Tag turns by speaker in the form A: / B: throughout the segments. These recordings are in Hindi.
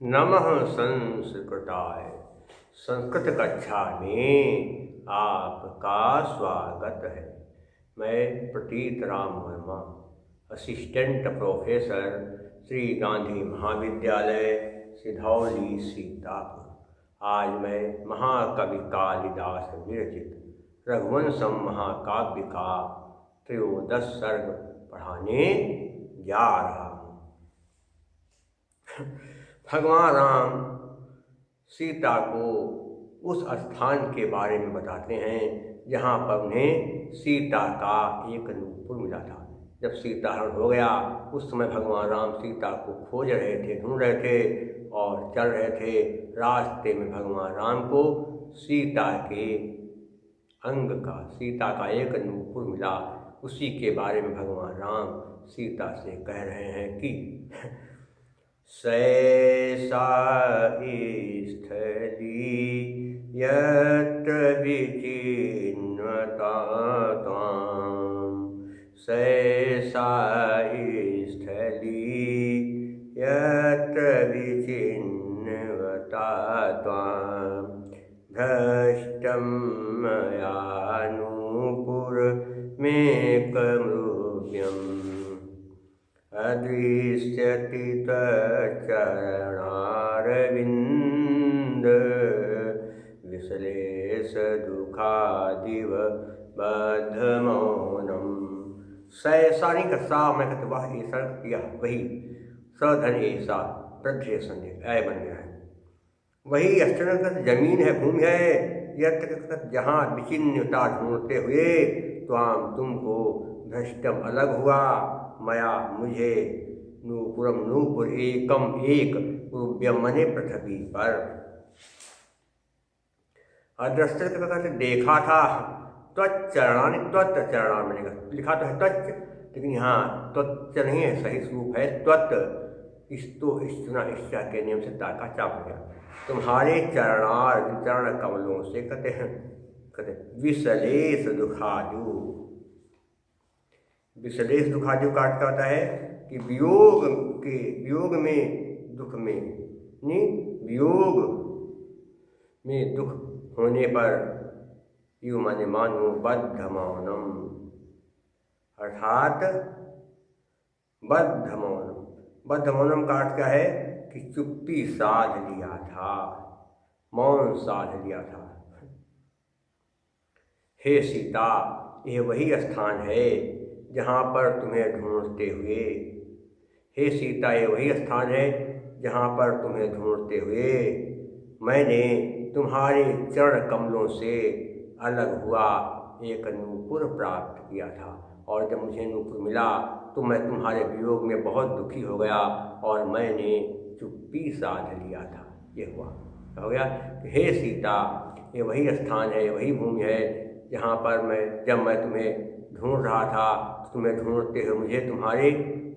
A: नमः संस्कृताय। संस्कृत कक्षा में आपका स्वागत है। मैं प्रतीत राम वर्मा, असिस्टेंट प्रोफेसर, श्री गांधी महाविद्यालय, सिधौली, सीतापुर। आज मैं महाकवि कालिदास विरचित रघुवंशम महाकाव्य का त्रयोदश सर्ग पढ़ाने जा रहा हूँ। भगवान राम सीता को उस स्थान के बारे में बताते हैं जहाँ पर उन्हें सीता का एक नूपुर मिला था। जब सीताहरण हो गया उस समय भगवान राम सीता को खोज रहे थे, ढूंढ रहे थे और चल रहे थे। रास्ते में भगवान राम को सीता के अंग का, सीता का एक नूपुर मिला। उसी के बारे में भगवान राम सीता से कह रहे हैं कि सैसा स्थली यत्र विचिन्वता त्वां, सैसा स्थली यत्र विचिन्वता त्वां, भ्रष्टं मया नूपुरमेकमृग्यम् अदृश्यति तच्चरणारविन्द, विश्लेष दुखादिव बद्धमौनम्। सैसा नहीं कर सा मैं कहते वह ऐसा किया, वही सधन ऐसा प्रध्य संदेह ऐ बन गया है। वही अष्टनगत जमीन है, भूमि है, यत्र जहाँ विचिन्नता ढूंढते हुए त्वाम तुमको, भ्रष्टम अलग हुआ, मया मुझे, नूपुरम नूपुर एकम एक, रूप्यम मने पृथ्वी पर, अदृष्ट कहते देखा था, त्वच्चरणानि त्वच्चरणा मिलेगा, लिखा तो है त्वच्च लेकिन यहाँ त्वच्च नहीं है, सही स्वरूप है त्वत्। इस्तो इष्टना इष्टा के नियम से ताका चाप गया। तुम्हारे चरणार चरण कमलों से कहते विसलेश दुखाजु, विसलेश दुखाजु का अर्थ होता है कि वियोग में दुख में, वियोग में दुख होने पर यू माने मानो बद्ध मौनम, अर्थात बद्ध मौनम। बद्ध मौनम का अर्थ क्या है कि चुप्पी साध लिया था, मौन साध लिया था। हे सीता, यह वही स्थान है जहाँ पर तुम्हें ढूंढते हुए, हे सीता ये वही स्थान है जहाँ पर तुम्हें ढूंढते हुए मैंने तुम्हारे चरण कमलों से अलग हुआ एक नूपुर प्राप्त किया था। और जब मुझे नूपुर मिला तो मैं तुम्हारे वियोग में बहुत दुखी हो गया और मैंने चुप्पी साध लिया था। ये हुआ, हो गया। हे सीता, ये वही स्थान है, वही भूमि है जहाँ पर जब मैं तुम्हें ढूंढ रहा था, तुम्हें ढूंढते हुए मुझे तुम्हारे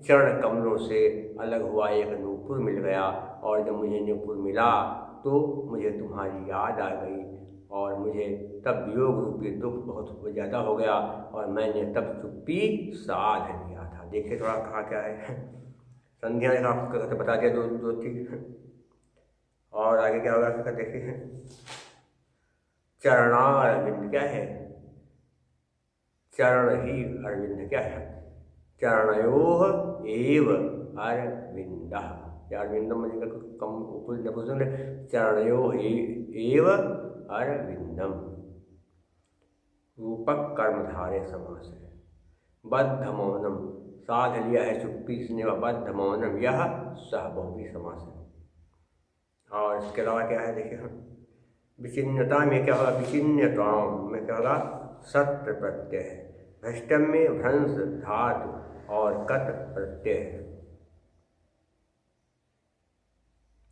A: चरण कमलों से अलग हुआ एक नूपुर मिल गया। और जब मुझे नूपुर मिला तो मुझे तुम्हारी याद आ गई और मुझे तब वियोग रूपी दुख बहुत ज़्यादा हो गया और मैंने तब चुप्पी साध लिया था। देखिए थोड़ा कहा क्या है, संध्या ने आपको बता दिया दो चीज। और आगे क्या होगा देखिए, चरणारविंद क्या है, चरण ही अरविंद क्या है, चरणयोः एव अरविंदः, अरविंदम मुझे कम ऊपर चरणयोः एव अरविंदम, रूपक कर्मधारे समास है। बद्ध मौनम साध लिया है चुप्पी से, बद्ध मौनम यह सह बहुवी समास है। और इसके अलावा क्या है देखिए, विचिन्नता में क्या होगा, विचिन्नताम में क्या होगा, सत्र प्रत्यय है। भ्रष्टम में भ्रंश धातु और कत प्रत्यय है।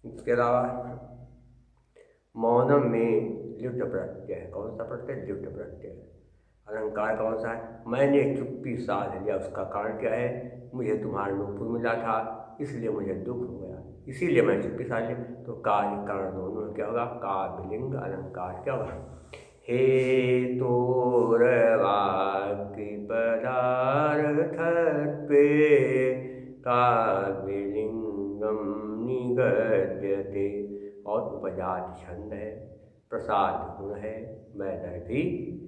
A: इसके अलावा मौनम में लिप्त प्रत्यय है। कौन सा प्रत्यय, लिप्त प्रत्यय। अलंकार कौन सा है, मैंने चुप्पी साध लिया, उसका कारण क्या है, मुझे तुम्हारा नूपुर मिला था इसलिए मुझे दुख हो गया, इसीलिए मैं चुप्पी साध लिया। तो कार्य कारण दोनों क्या होगा, काव्यलिंग अलंकार क्या होगा, हे तोरवाक्य पदार्थत्वे काव्यलिंग लिंगम निगद्यते। और उपजात छंद है, प्रसाद गुण है, वैदर्भी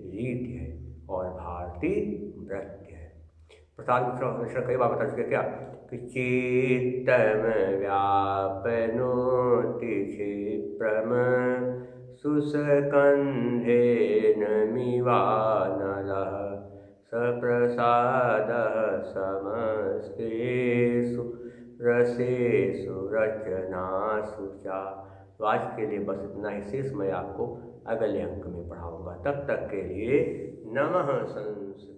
A: रीति है और भारती नृत्य है। प्रसाद मिश्रण कई बार बता चुके क्या कि चित्तम व्यापनोति क्षिप्रम सुस्कंधेन मिवानलः सप्रसादः समस्तेषु रसेषु रचनासु च। तो आज के लिए बस इतना ही, शेष मैं आपको अगले अंक में पढ़ाऊंगा। तब तक के लिए नमः संस।